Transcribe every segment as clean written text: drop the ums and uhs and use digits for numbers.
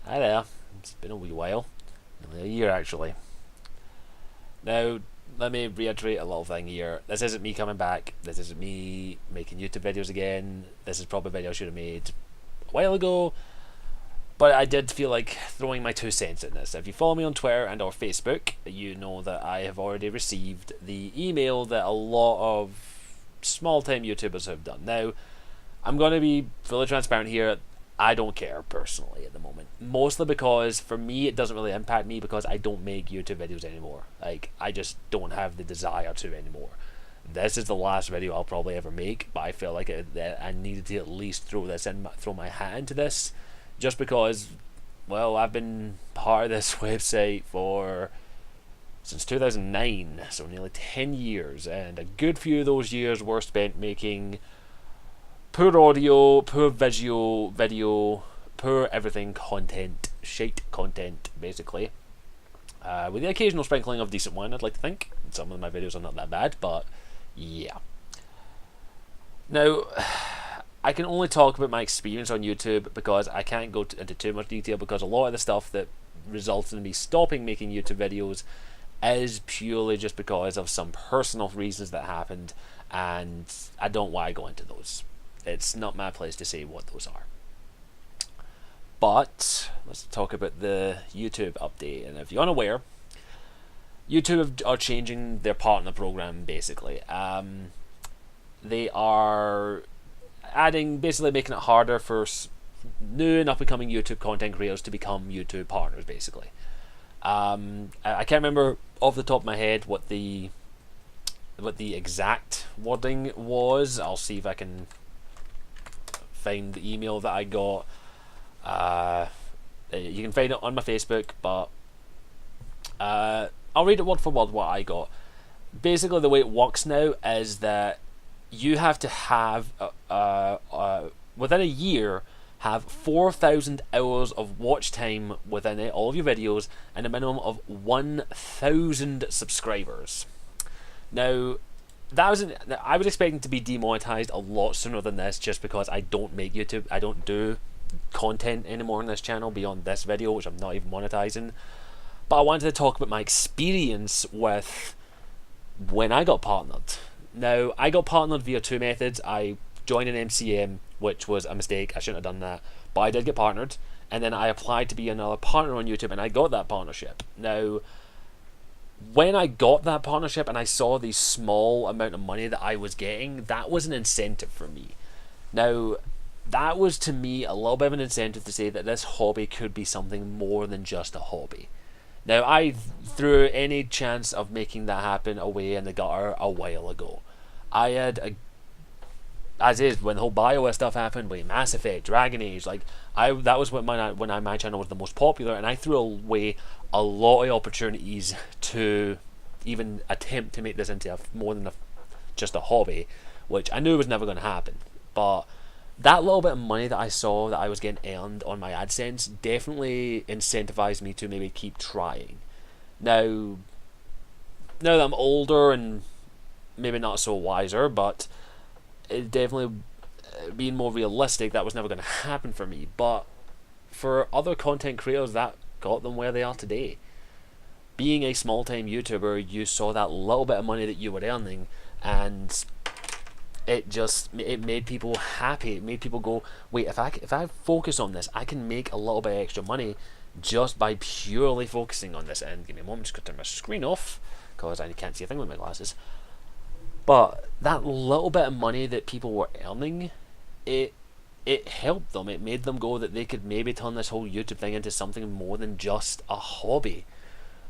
Hi there. It's been a wee while. Nearly a year, actually. Now, let me reiterate a little thing here. This isn't me coming back. This isn't me making YouTube videos again. This is probably a video I should have made a while ago. But I did feel like throwing my 2 cents in this. If you follow me on Twitter and or Facebook, you know that I have already received the email that a lot of small-time YouTubers have done. Now, I'm going to be fully transparent here. I don't care personally at the moment. Mostly because for me it doesn't really impact me because I don't make YouTube videos anymore. Like, I just don't have the desire to anymore. This is the last video I'll probably ever make, but I feel like I needed to at least throw my hat into this, just because, well, I've been part of this website since 2009, so nearly 10 years, and a good few of those years were spent making poor audio, poor video, poor everything content, shite content, basically. With the occasional sprinkling of decent one, I'd like to think. Some of my videos are not that bad, but yeah. Now, I can only talk about my experience on YouTube because I can't go into too much detail, because a lot of the stuff that results in me stopping making YouTube videos is purely just because of some personal reasons that happened, and I don't want to go into those. It's not my place to say what those are. But let's talk about the YouTube update. And if you're unaware, YouTube are changing their partner program, basically. They are basically making it harder for new and up-and-coming YouTube content creators to become YouTube partners, basically. I can't remember off the top of my head what the exact wording was. I'll see if I can find the email that I got. You can find it on my Facebook, but I'll read it word for word what I got. Basically, the way it works now is that you have to have within a year have 4,000 hours of watch time within it, all of your videos, and a minimum of 1,000 subscribers. Now, I was expecting to be demonetized a lot sooner than this, just because I don't make YouTube. I don't do content anymore on this channel beyond this video, which I'm not even monetizing. But I wanted to talk about my experience with when I got partnered. Now, I got partnered via two methods. I joined an MCM, which was a mistake. I shouldn't have done that, but I did get partnered, and then I applied to be another partner on YouTube, and I got that partnership. Now, when I got that partnership and I saw the small amount of money that I was getting, that was an incentive for me. Now, that was to me a little bit of an incentive to say that this hobby could be something more than just a hobby. Now, I threw any chance of making that happen away in the gutter a while ago. I had as is, when the whole BioWare stuff happened, with Mass Effect, Dragon Age, that was when my channel was the most popular, and I threw away a lot of opportunities to even attempt to make this into more than just a hobby, which I knew was never going to happen. But that little bit of money that I saw that I was getting earned on my AdSense definitely incentivized me to maybe keep trying. Now that I'm older and maybe not so wiser, but it definitely, being more realistic, that was never going to happen for me. But for other content creators, that got them where they are today. Being a small-time YouTuber, you saw that little bit of money that you were earning, and it made people happy. It made people go, wait, if I focus on this, I can make a little bit of extra money just by purely focusing on this. And give me a moment, just going to turn my screen off because I can't see a thing with my glasses. But that little bit of money that people were earning, it helped them. It made them go that they could maybe turn this whole YouTube thing into something more than just a hobby.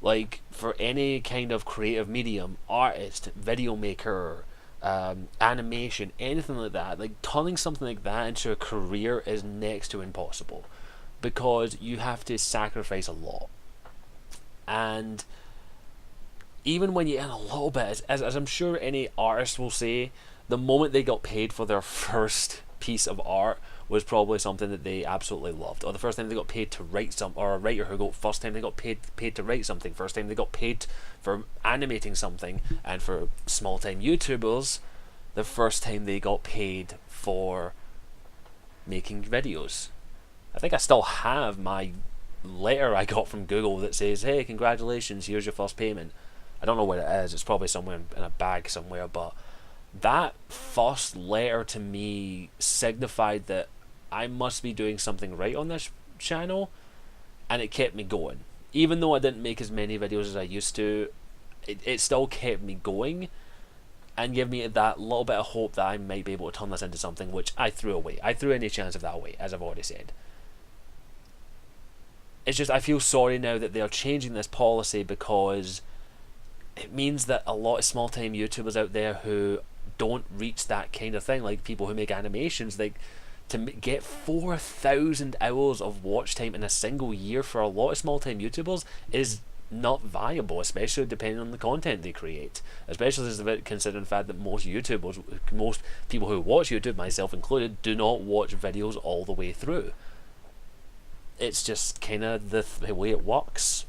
Like, for any kind of creative medium, artist, video maker, animation, anything like that, like, turning something like that into a career is next to impossible, because you have to sacrifice a lot. And even when you earn a little bit, as I'm sure any artist will say, the moment they got paid for their first piece of art was probably something that they absolutely loved, or the first time they got paid to write or a writer who got first time they got paid to write something, first time they got paid for animating something, and for small time YouTubers, the first time they got paid for making videos. I think I still have my letter I got from Google that says, "Hey, congratulations, here's your first payment." I don't know where it is. It's probably somewhere in a bag somewhere, but that first letter to me signified that I must be doing something right on this channel, and it kept me going. Even though I didn't make as many videos as I used to, it still kept me going and gave me that little bit of hope that I might be able to turn this into something, which I threw away. I threw any chance of that away, as I've already said. It's just I feel sorry now that they are changing this policy, because it means that a lot of small time YouTubers out there who don't reach that kind of thing, like people who make animations, like to get 4,000 hours of watch time in a single year for a lot of small time YouTubers is not viable, especially depending on the content they create. Especially as considering the fact that most YouTubers, most people who watch YouTube, myself included, do not watch videos all the way through. It's just kind of the way it works.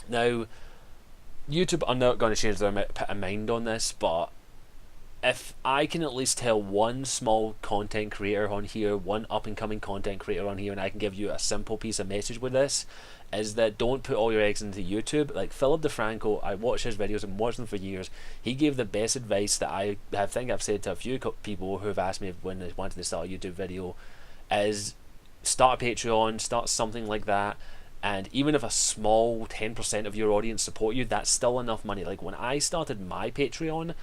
Now, YouTube are not going to change their mind on this, but if I can at least tell one small content creator on here, one up and coming content creator on here, and I can give you a simple piece of message with this, is that don't put all your eggs into YouTube. Like Philip DeFranco, I watch his videos and watched them for years. He gave the best advice that I think I've said to a few people who have asked me when they wanted to start a YouTube video, is start a Patreon, start something like that. And even if a small 10% of your audience support you, that's still enough money. Like when I started my Patreon,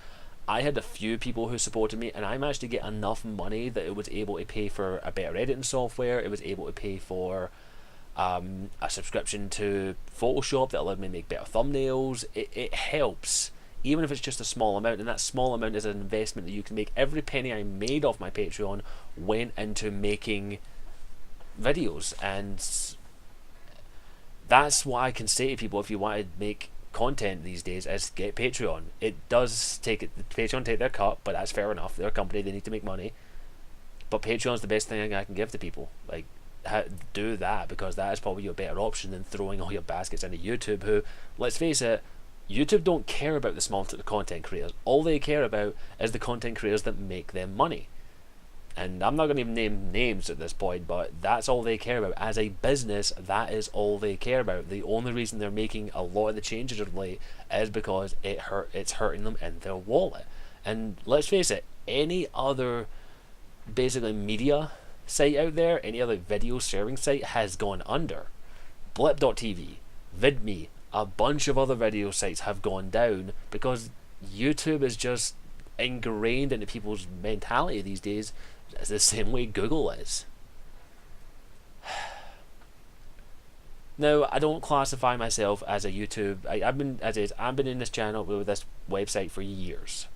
I had a few people who supported me, and I managed to get enough money that it was able to pay for a better editing software. It was able to pay for a subscription to Photoshop that allowed me to make better thumbnails. It helps, even if it's just a small amount, and that small amount is an investment that you can make. Every penny I made off my Patreon went into making videos, and that's what I can say to people if you want to make content these days, is get Patreon. It does take it, Patreon take their cut, but that's fair enough. They're a company, they need to make money. But Patreon's the best thing I can give to people. Like, do that, because that is probably your better option than throwing all your baskets into YouTube, who, let's face it, YouTube don't care about the small content creators. All they care about is the content creators that make them money. And I'm not going to even name names at this point, but that's all they care about. As a business, that is all they care about. The only reason they're making a lot of the changes of late is because it's hurting them in their wallet. And let's face it, any other basically media site out there, any other video sharing site has gone under. Blip.tv, VidMe, a bunch of other video sites have gone down because YouTube is just ingrained into people's mentality these days. It's the same way Google is. Now, I don't classify myself as a YouTube. I've been in this channel with this website for years.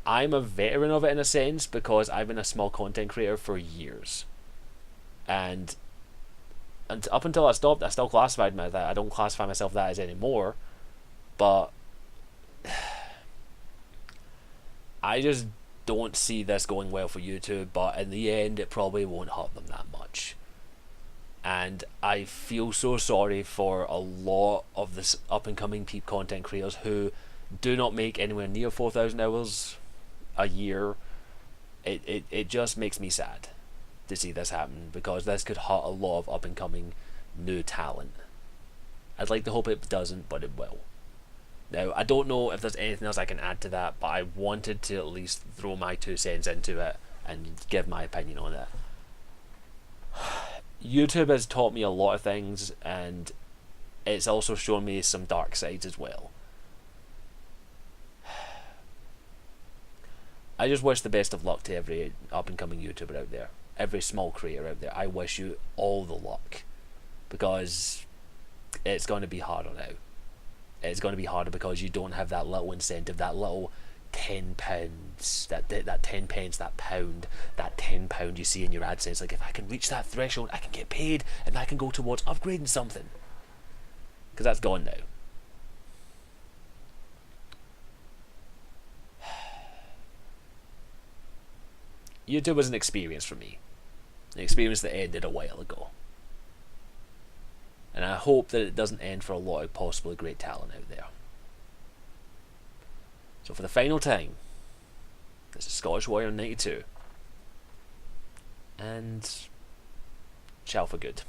I'm a veteran of it in a sense because I've been a small content creator for years, and up until I stopped, I still classified that. I don't classify myself that as anymore, but I just don't see this going well for YouTube. But in the end, it probably won't hurt them that much. And I feel so sorry for a lot of this up and coming peep content creators who do not make anywhere near 4,000 hours a year. It just makes me sad to see this happen, because this could hurt a lot of up and coming new talent. I'd like to hope it doesn't, but it will. Now, I don't know if there's anything else I can add to that, but I wanted to at least throw my 2 cents into it and give my opinion on it. YouTube has taught me a lot of things, and it's also shown me some dark sides as well. I just wish the best of luck to every up and coming YouTuber out there, every small creator out there. I wish you all the luck, because it's going to be harder now. It's going to be harder because you don't have that little incentive, that little £10, that 10 pence, that pound, that £10 you see in your AdSense. Like, if I can reach that threshold, I can get paid, and I can go towards upgrading something. Because that's gone now. YouTube was an experience for me, an experience that ended a while ago, and I hope that it doesn't end for a lot of possibly great talent out there. So for the final time, this is Scottish Warrior 92, and ciao for good.